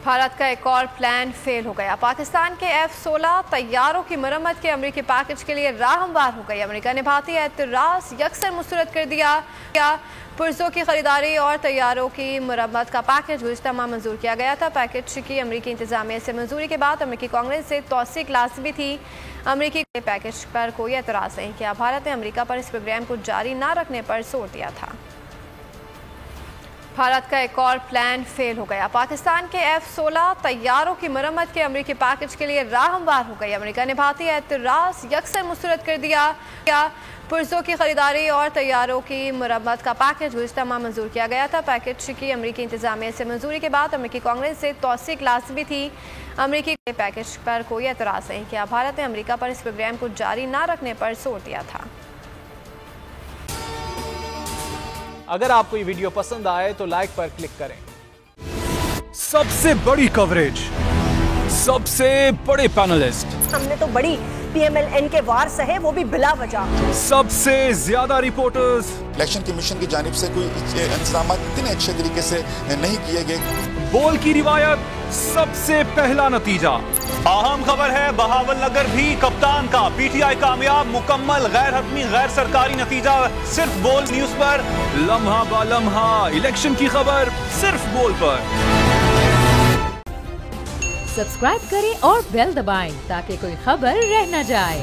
भारत का एक और प्लान फेल हो गया। पाकिस्तान के F-16 तैयारों की मरम्मत के अमेरिकी पैकेज के लिए राह हमवार हो गई। अमेरिका ने भारतीय एतराज़ यकसर मुस्तरद कर दिया। पुरजों की खरीदारी और तैयारों की मरम्मत का पैकेज गुज़िश्ता माह मंजूर किया गया था। पैकेज की अमेरिकी इंतजामिया से मंजूरी के बाद अमेरिकी कांग्रेस से तौसीक लाज़मी थी। अमेरिकी पैकेज पर कोई एतराज़ नहीं किया। भारत ने अमेरिका पर इस प्रोग्राम को जारी न रखने पर जोर दिया था। भारत का एक और प्लान फेल हो गया। पाकिस्तान के F-16 तैयारों की मरम्मत के अमेरिकी पैकेज के लिए राह हमवार हो गई। अमेरिका ने भारतीय एतराज़ यकसर मुस्तरद कर दिया। पुरजों की खरीदारी और तैयारों की मरम्मत का पैकेज गुज़िश्ता माह मंजूर किया गया था। पैकेज की अमेरिकी इंतजामिया से मंजूरी के बाद अमेरिकी कांग्रेस से तौसीक लाज़मी थी। अमेरिकी पैकेज पर कोई एतराज़ नहीं किया। भारत ने अमेरिका पर इस प्रोग्राम को जारी न रखने पर जोर दिया था। अगर आपको ये वीडियो पसंद आए तो लाइक पर क्लिक करें। सबसे बड़ी कवरेज, सबसे बड़े पैनलिस्ट, हमने तो बड़ी PMLN के वार सहे, वो भी बिला वजह। सबसे ज्यादा रिपोर्टर्स। इलेक्शन कमीशन की जानिब से कोई इंतजाम इतने अच्छे तरीके से नहीं किए गए। बोल की रिवायत, सबसे पहला नतीजा। अहम खबर है बहावल नगर भी कप्तान का, PTI कामयाब, मुकम्मल गैर हतमी गैर सरकारी नतीजा सिर्फ बोल न्यूज पर। लम्हा बा लम्हा इलेक्शन की खबर सिर्फ बोल पर। सब्सक्राइब करें और बेल दबाएं ताकि कोई खबर रह न जाए।